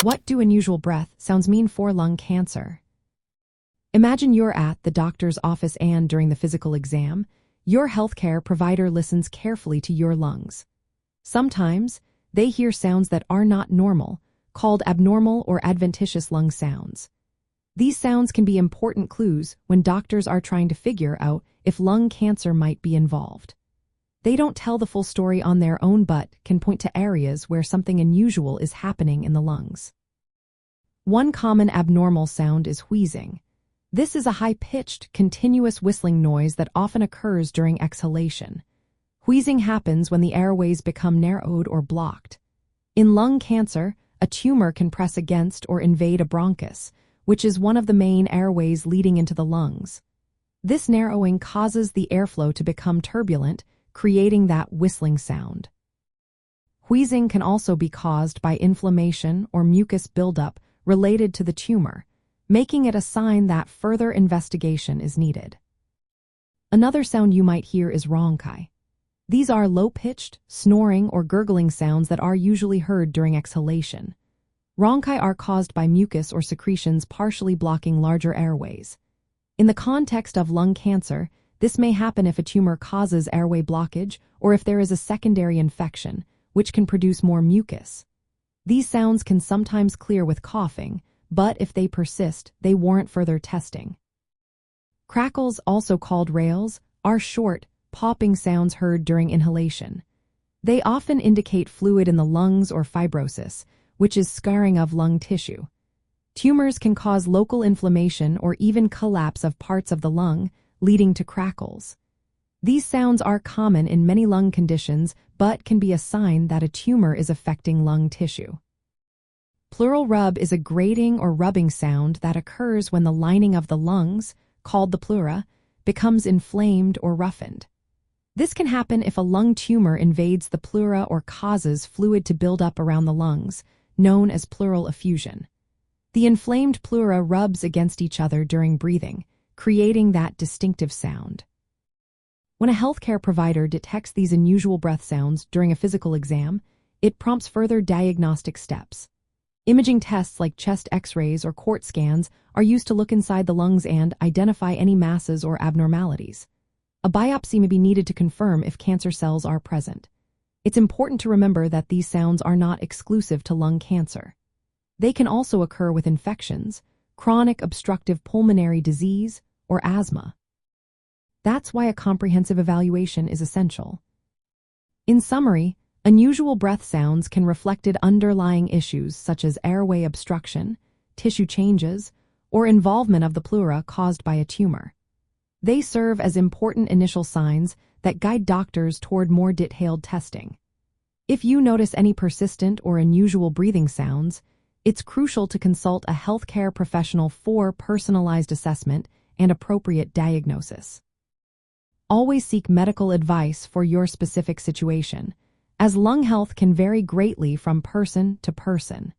What do unusual breath sounds mean for lung cancer? Imagine you're at the doctor's office and during the physical exam, your healthcare provider listens carefully to your lungs. Sometimes, they hear sounds that are not normal, called abnormal or adventitious lung sounds. These sounds can be important clues when doctors are trying to figure out if lung cancer might be involved. They don't tell the full story on their own but can point to areas where something unusual is happening in the lungs. One common abnormal sound is wheezing. This is a high-pitched, continuous whistling noise that often occurs during exhalation. Wheezing happens when the airways become narrowed or blocked. In lung cancer, a tumor can press against or invade a bronchus, which is one of the main airways leading into the lungs. This narrowing causes the airflow to become turbulent, creating that whistling sound. Wheezing can also be caused by inflammation or mucus buildup related to the tumor, making it a sign that further investigation is needed. Another sound you might hear is Rhonchi. These are low-pitched, snoring or gurgling sounds that are usually heard during exhalation. Rhonchi are caused by mucus or secretions partially blocking larger airways. In the context of lung cancer, this may happen if a tumor causes airway blockage or if there is a secondary infection, which can produce more mucus. These sounds can sometimes clear with coughing, but if they persist, they warrant further testing. Crackles, also called rails, are short, popping sounds heard during inhalation. They often indicate fluid in the lungs or fibrosis, which is scarring of lung tissue. Tumors can cause local inflammation or even collapse of parts of the lung, leading to crackles. These sounds are common in many lung conditions, but can be a sign that a tumor is affecting lung tissue. Pleural rub is a grating or rubbing sound that occurs when the lining of the lungs, called the pleura, becomes inflamed or roughened. This can happen if a lung tumor invades the pleura or causes fluid to build up around the lungs, known as pleural effusion. The inflamed pleura rubs against each other during breathing, creating that distinctive sound. When a healthcare provider detects these unusual breath sounds during a physical exam, it prompts further diagnostic steps. Imaging tests like chest X-rays or CT scans are used to look inside the lungs and identify any masses or abnormalities. A biopsy may be needed to confirm if cancer cells are present. It's important to remember that these sounds are not exclusive to lung cancer. They can also occur with infections, chronic obstructive pulmonary disease, or asthma. That's why a comprehensive evaluation is essential. In summary, unusual breath sounds can reflect underlying issues such as airway obstruction, tissue changes, or involvement of the pleura caused by a tumor. They serve as important initial signs that guide doctors toward more detailed testing. If you notice any persistent or unusual breathing sounds, it's crucial to consult a healthcare professional for personalized assessment and appropriate diagnosis. Always seek medical advice for your specific situation, as lung health can vary greatly from person to person.